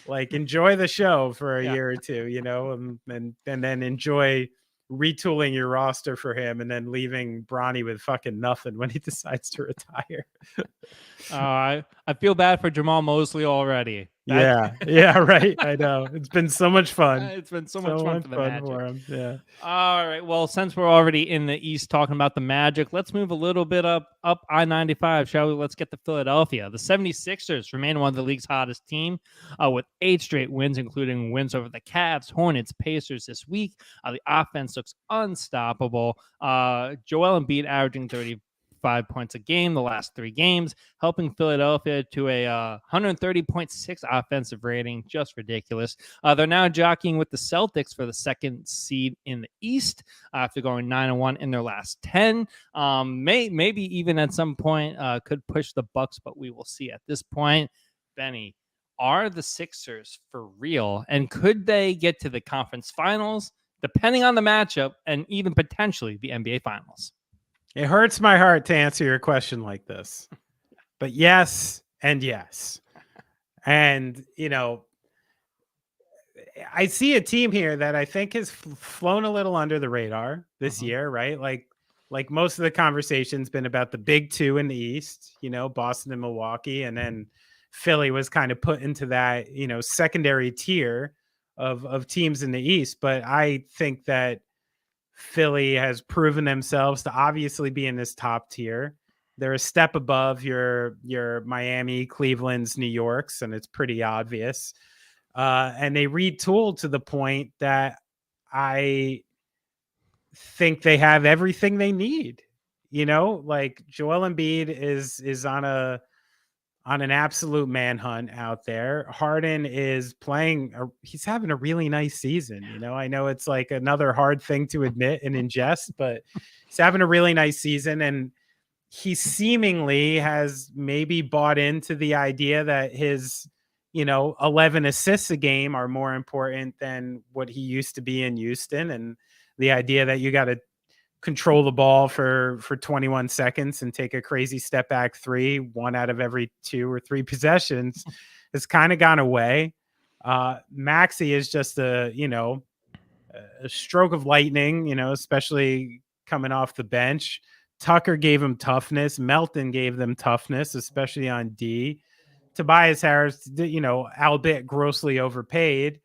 like enjoy the show for a year or two, and then enjoy retooling your roster for him and then leaving Bronny with fucking nothing when he decides to retire. I feel bad for Jamal Mosley already. Yeah, right. I know. It's been so much fun. It's been so much fun for the Magic. For him. Yeah. All right. Well, since we're already in the East talking about the Magic, let's move a little bit up I-95, shall we? Let's get to Philadelphia. The 76ers remain one of the league's hottest team with 8 straight wins, including wins over the Cavs, Hornets, Pacers this week. The offense looks unstoppable. Joel Embiid averaging 35 points a game the last 3 games, helping Philadelphia to a 130.6 offensive rating. Just ridiculous. They're now jockeying with the Celtics for the 2nd seed in the East after going 9-1 in their last 10. Maybe even at some point could push the Bucks, but we will see at this point. Benny, are the Sixers for real? And could they get to the conference finals, depending on the matchup, and even potentially the NBA finals? It hurts my heart to answer your question like this, but yes and yes. And, I see a team here that I think has flown a little under the radar this year, right? Like most of the conversation's been about the big 2 in the East, Boston and Milwaukee, and then Philly was kind of put into that, secondary tier of teams in the East. But I think that Philly has proven themselves to obviously be in this top tier. They're a step above your Miami, Cleveland's, New York's, and it's pretty obvious. And they retooled to the point that I think they have everything they need. Like Joel Embiid is on on an absolute manhunt out there. Harden is he's having a really nice season. I know it's like another hard thing to admit and ingest, but he's having a really nice season. And he seemingly has maybe bought into the idea that his, 11 assists a game are more important than what he used to be in Houston. And the idea that you got to control the ball for 21 seconds and take a crazy step back three, 1 out of every 2 or 3 possessions has kind of gone away. Maxey is just a stroke of lightning, especially coming off the bench. Tucker gave him toughness. Melton gave them toughness, especially on D. Tobias Harris, albeit grossly overpaid.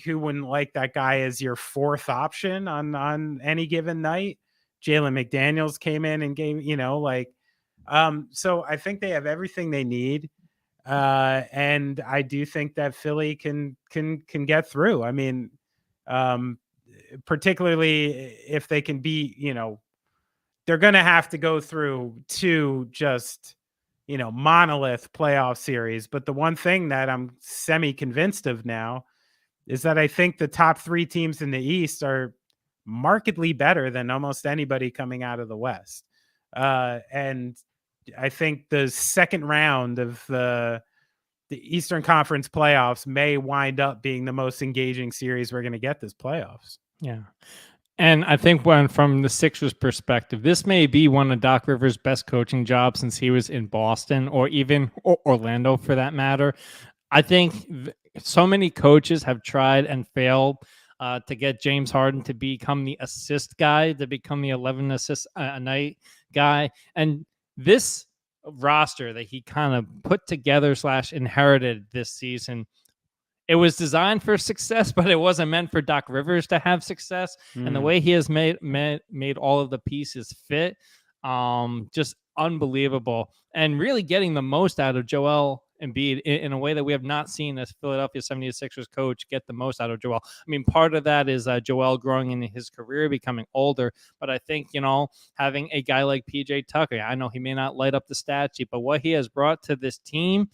Who wouldn't like that guy as your 4th option on any given night? Jalen McDaniels came in and gave, so I think they have everything they need. And I do think that Philly can get through. I mean, particularly if they can be, they're going to have to go through 2 just, monolith playoff series. But the one thing that I'm semi-convinced of now is that I think the top 3 teams in the East are markedly better than almost anybody coming out of the West. And I think the second round of the Eastern Conference playoffs may wind up being the most engaging series we're going to get this playoffs. Yeah. And I think from the Sixers perspective, this may be one of Doc Rivers' best coaching jobs since he was in Boston or even Orlando for that matter. I think so many coaches have tried and failed to get James Harden to become the assist guy, to become the 11 assists a night guy. And this roster that he kind of put together / inherited this season, it was designed for success, but it wasn't meant for Doc Rivers to have success. And the way he has made all of the pieces fit, just unbelievable. And really getting the most out of Joel Embiid in a way that we have not seen as Philadelphia 76ers coach get the most out of Joel. I mean, part of that is Joel growing in his career, becoming older. But I think, having a guy like PJ Tucker, I know he may not light up the stat sheet, but what he has brought to this team,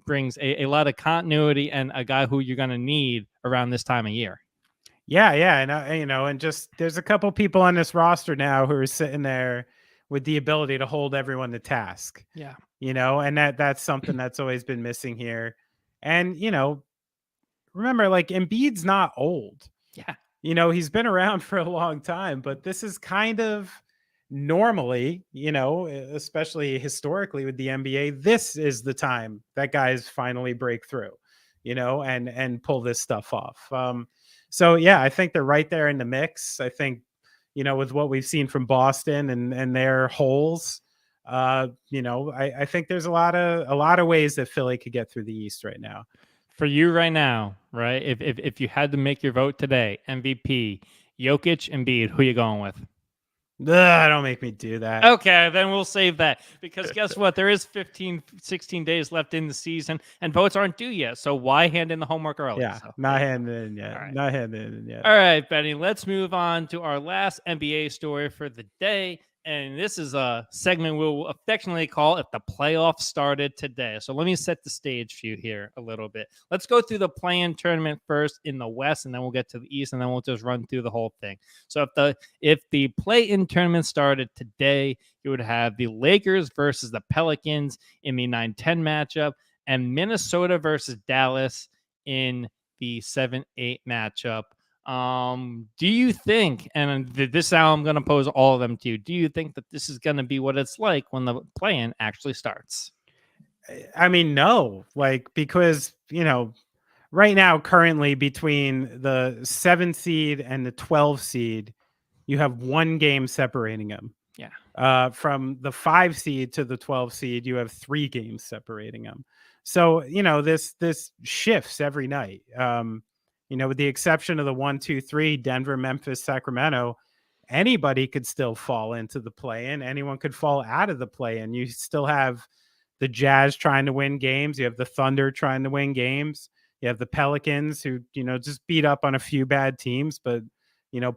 brings a lot of continuity and a guy who you're going to need around this time of year. Yeah. And, and just there's a couple people on this roster now who are sitting there with the ability to hold everyone to task. Yeah. And that's something that's always been missing here. And, remember, like, Embiid's not old. Yeah. He's been around for a long time, but this is kind of normally, especially historically with the NBA, this is the time that guys finally break through, and pull this stuff off. So yeah, I think they're right there in the mix. I think, with what we've seen from Boston and their holes, I think there's a lot of ways that Philly could get through the East right now. For you right now, right? If you had to make your vote today, MVP, Jokic, Embiid, who are you going with? Don't make me do that. Okay, then we'll save that because guess what? There is 16 days left in the season and votes aren't due yet. So why hand in the homework early? Yeah, not handing in yet. Right. Not handing in yet. All right, Benny, let's move on to our last NBA story for the day. And this is a segment we'll affectionately call If the Playoffs Started Today. So let me set the stage for you here a little bit. Let's go through the play-in tournament first in the West, and then we'll get to the East, and then we'll just run through the whole thing. So if the play-in tournament started today, you would have the Lakers versus the Pelicans in the 9-10 matchup, and Minnesota versus Dallas in the 7-8 matchup. Do you think, and this now I'm going to pose all of them to you, do you think that this is going to be what it's like when the play-in actually starts? I mean, no, because, right now, currently between the 7 seed and the 12 seed, you have 1 game separating them. Yeah. From the 5 seed to the 12 seed, you have 3 games separating them. So, this shifts every night. With the exception of the 1, 2, 3, Denver, Memphis, Sacramento, anybody could still fall into the play-in. Anyone could fall out of the play-in. You still have the Jazz trying to win games. You have the Thunder trying to win games. You have the Pelicans who, just beat up on a few bad teams, but,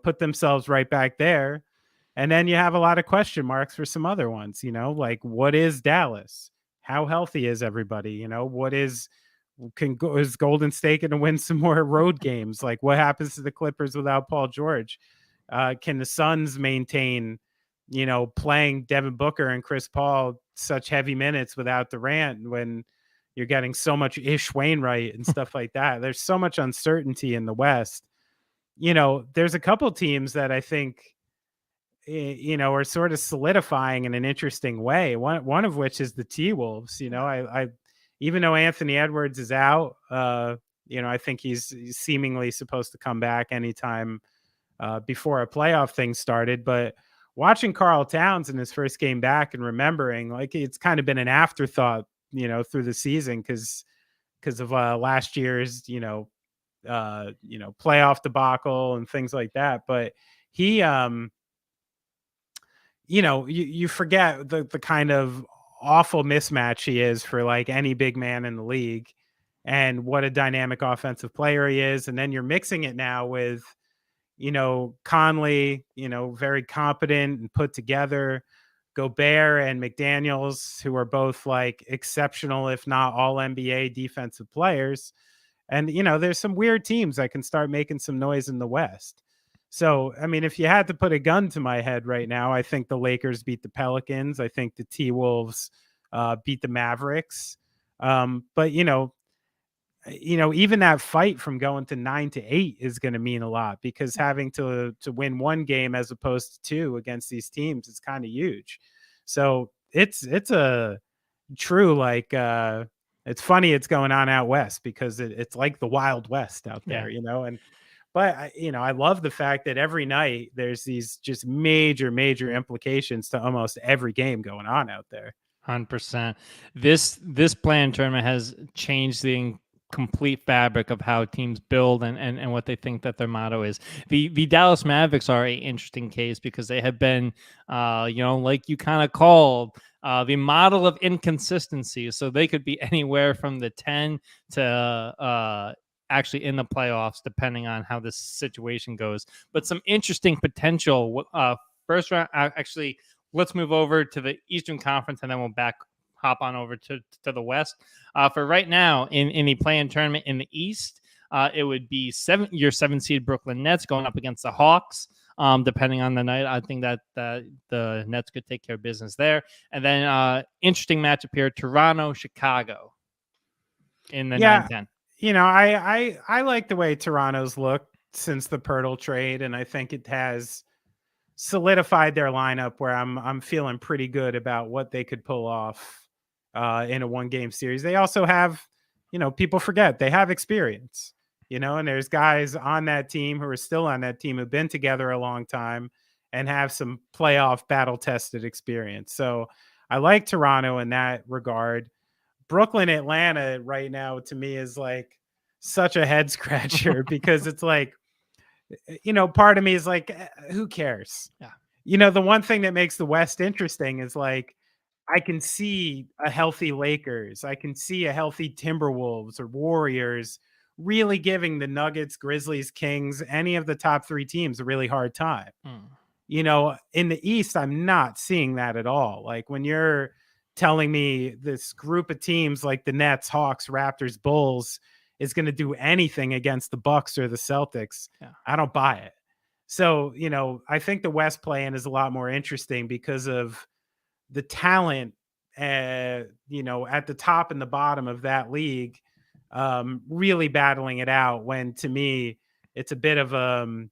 put themselves right back there. And then you have a lot of question marks for some other ones, like what is Dallas? How healthy is everybody? Is Golden State going to win some more road games? Like what happens to the Clippers without Paul George? Can the Suns maintain, playing Devin Booker and Chris Paul such heavy minutes without Durant when you're getting so much Ish Wainwright and stuff like that? There's so much uncertainty in the West. There's a couple teams that I think, are sort of solidifying in an interesting way. One of which is the T-Wolves. I even though Anthony Edwards is out, I think he's seemingly supposed to come back anytime before a playoff thing started. But watching Karl Towns in his first game back and remembering, like, it's kind of been an afterthought, through the season because of last year's, playoff debacle and things like that. But he, you forget the kind of awful mismatch he is for like any big man in the league and what a dynamic offensive player he is. And then you're mixing it now with, Conley, very competent and put together, Gobert and McDaniels, who are both like exceptional, if not all NBA defensive players. And, there's some weird teams that can start making some noise in the West. So, I mean, if you had to put a gun to my head right now, I think the Lakers beat the Pelicans. I think the T-Wolves beat the Mavericks. But, even that fight from going to 9-8 is going to mean a lot because having to win one game as opposed to two against these teams is kind of huge. So it's a true, like, it's funny it's going on out West because it's like the Wild West out there, But, I love the fact that every night there's these just major implications to almost every game going on out there. 100%. This play-in tournament has changed the complete fabric of how teams build and what they think that their motto is. The Dallas Mavericks are an interesting case because they have been, like you kind of called, the model of inconsistency. So they could be anywhere from the 10 to actually in the playoffs, depending on how this situation goes. But some interesting potential. First round, actually, let's move over to the Eastern Conference, and then we'll hop on over to the West. For right now, in the play-in tournament in the East, it would be 7 seed Brooklyn Nets going up against the Hawks. Depending on the night, I think that the Nets could take care of business there. And then interesting matchup here, Toronto, Chicago in the 9-10. I like the way Toronto's looked since the Pirtle trade, and I think it has solidified their lineup where I'm feeling pretty good about what they could pull off in a one-game series. They also have, people forget they have experience, and there's guys on that team who are still on that team who've been together a long time and have some playoff battle-tested experience. So I like Toronto in that regard. Brooklyn, Atlanta right now to me is like such a head scratcher because it's like, part of me is like, who cares? Yeah. The one thing that makes the West interesting is like, I can see a healthy Lakers. I can see a healthy Timberwolves or Warriors really giving the Nuggets, Grizzlies, Kings, any of the top three teams a really hard time. In the East, I'm not seeing that at all. Like when you're telling me this group of teams like the Nets, Hawks, Raptors, Bulls is going to do anything against the Bucks or the Celtics, I don't buy it. So, I think the West play-in is a lot more interesting because of the talent, at the top and the bottom of that league, really battling it out when, to me, it's a bit of an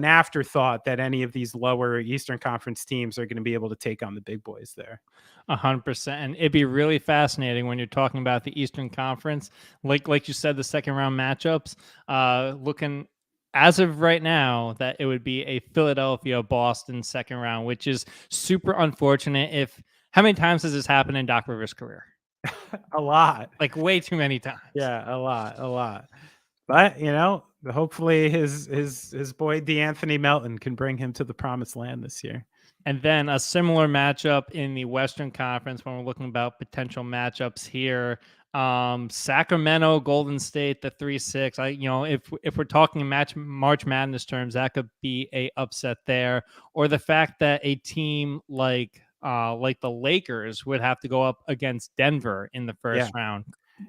afterthought that any of these lower Eastern Conference teams are going to be able to take on the big boys there. 100%. And it'd be really fascinating when you're talking about the Eastern Conference. Like you said, the second round matchups, looking as of right now that it would be a Philadelphia-Boston second round, which is super unfortunate. How many times has this happened in Doc Rivers' career? A lot. Like way too many times. Yeah, a lot. But, hopefully his boy DeAnthony Melton can bring him to the promised land this year. And then a similar matchup in the Western Conference when we're looking about potential matchups here. Sacramento, Golden State, the 3-6. If we're talking March Madness terms, that could be a upset there. Or the fact that a team like the Lakers would have to go up against Denver in the first round.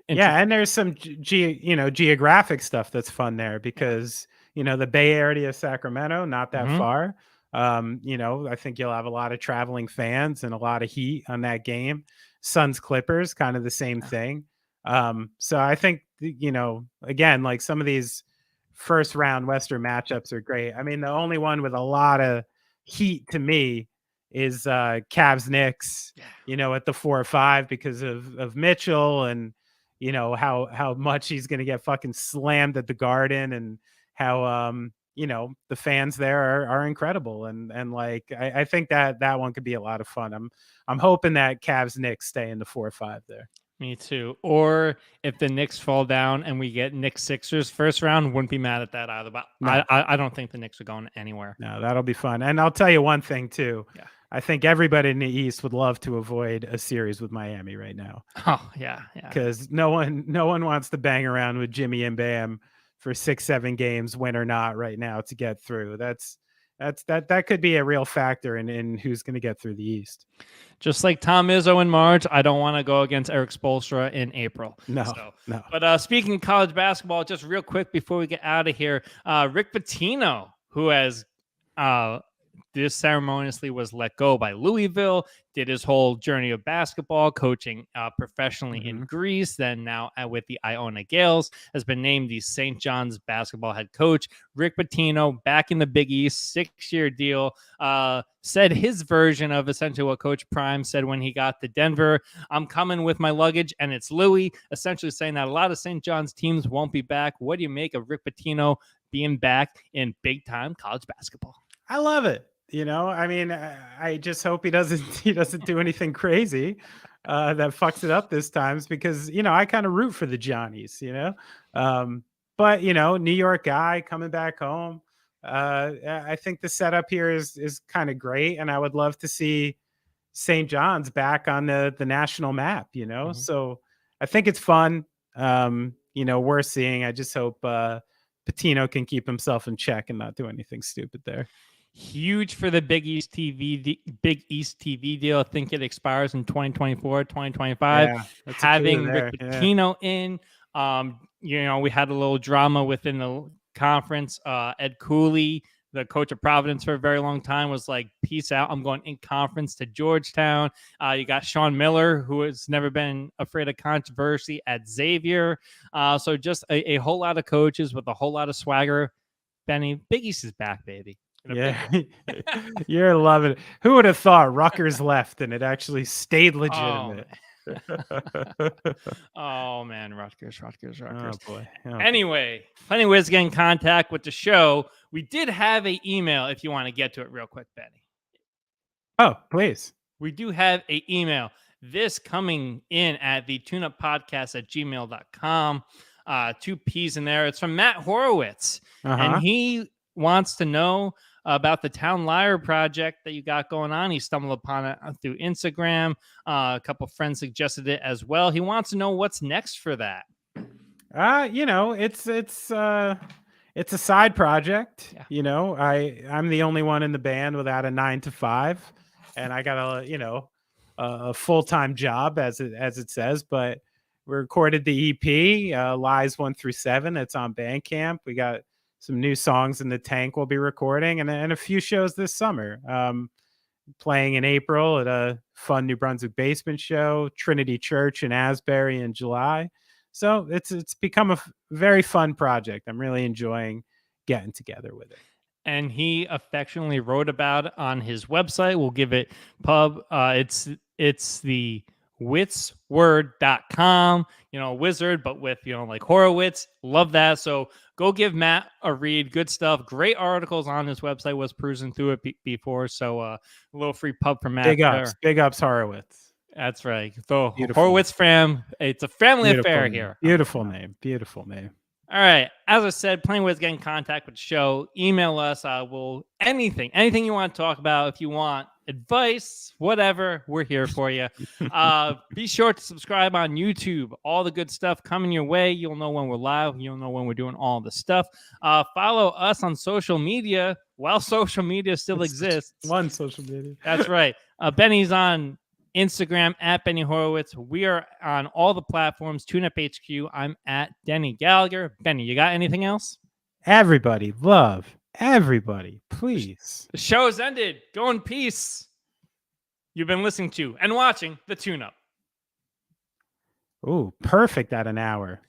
Yeah, and there's some geographic stuff that's fun there because the Bay Area of Sacramento, not that far. I think you'll have a lot of traveling fans and a lot of heat on that game. Suns Clippers, kind of the same thing. So I think again, like some of these first round Western matchups are great. I mean, the only one with a lot of heat to me is Cavs Knicks, at the 4 or 5 because of Mitchell and how much he's going to get fucking slammed at the Garden and how the fans there are incredible and like I think that one could be a lot of fun. I'm hoping that Cavs Knicks stay in the 4 or 5 there. Me too. Or if the Knicks fall down and we get Knicks Sixers first round, wouldn't be mad at that either. But no. I don't think the Knicks are going anywhere. No, that'll be fun. And I'll tell you one thing too. Yeah. I think everybody in the East would love to avoid a series with Miami right now. Oh yeah. Because no one wants to bang around with Jimmy and Bam for 6-7 games, win or not, right now to get through. That could be a real factor in who's going to get through the East. Just like Tom Izzo in March, I don't want to go against Eric Spoelstra in April. No. But speaking of college basketball, just real quick before we get out of here, Rick Pitino, who has ceremoniously was let go by Louisville, did his whole journey of basketball, coaching professionally in Greece, then now with the Iona Gales, has been named the St. John's basketball head coach. Rick Pitino, back in the Big East, 6-year deal, said his version of essentially what Coach Prime said when he got to Denver. I'm coming with my luggage, and it's Louis, essentially saying that a lot of St. John's teams won't be back. What do you make of Rick Pitino being back in big-time college basketball? I love it. I mean, I just hope he doesn't do anything crazy that fucks it up this time because, I kind of root for the Johnnies, but, New York guy coming back home. I think the setup here is kind of great. And I would love to see St. John's back on the national map, so I think it's fun. We're seeing, I just hope Pitino can keep himself in check and not do anything stupid there. Huge for the Big East TV deal. I think it expires in 2024, 2025. Yeah, having Rick Pitino in, we had a little drama within the conference. Ed Cooley, the coach of Providence for a very long time, was like, peace out, I'm going in conference to Georgetown. You got Sean Miller, who has never been afraid of controversy at Xavier. So just a whole lot of coaches with a whole lot of swagger. Benny, Big East is back, baby. Yeah, you're loving it. Who would have thought Rutgers left and it actually stayed legitimate? Oh man, Rutgers. Oh boy. Anyway, plenty of ways to get in contact with the show. We did have an email if you want to get to it real quick, Benny. Oh, please. We do have an email. This coming in at the tuneuppodcast@gmail.com. 2 P's in there. It's from Matt Horowitz. And he wants to know about the Town Liar project that you got going on. He stumbled upon it through Instagram. A couple of friends suggested it as well. He wants to know what's next for that. It's a side project. Yeah. I'm the only one in the band without a 9-to-5, and I got a full-time job as it says. But we recorded the EP, Lies 1 through 7. It's on Bandcamp. We got some new songs in the tank we'll be recording and a few shows this summer. Playing in April at a fun New Brunswick basement show, Trinity Church in Asbury in July. So it's become a very fun project. I'm really enjoying getting together with it. And he affectionately wrote about it on his website. We'll give it pub. It's the witsword.com, wizard, but with, like Horowitz. Love that. So go give Matt a read. Good stuff. Great articles on his website. Was cruising through it before. So a little free pub for Matt. Big ups, Horowitz. That's right. So Horowitz fam. It's a family affair here. Beautiful name. All right. As I said, plenty of ways to get in contact with the show. Email us. Anything you want to talk about. If you want advice, whatever, we're here for you. Be sure to subscribe on YouTube. All the good stuff coming your way. You'll know when we're live. You'll know when we're doing all the stuff. Follow us on social media while social media still exists. One social media. That's right. Benny's on Instagram at Benny Horowitz. We are on all the platforms. TuneUp HQ. I'm at Deny Gallagher. Benny, you got anything else? Everybody, love everybody, please. The show has ended. Go in peace. You've been listening to and watching the Tune Up. Ooh, perfect at an hour.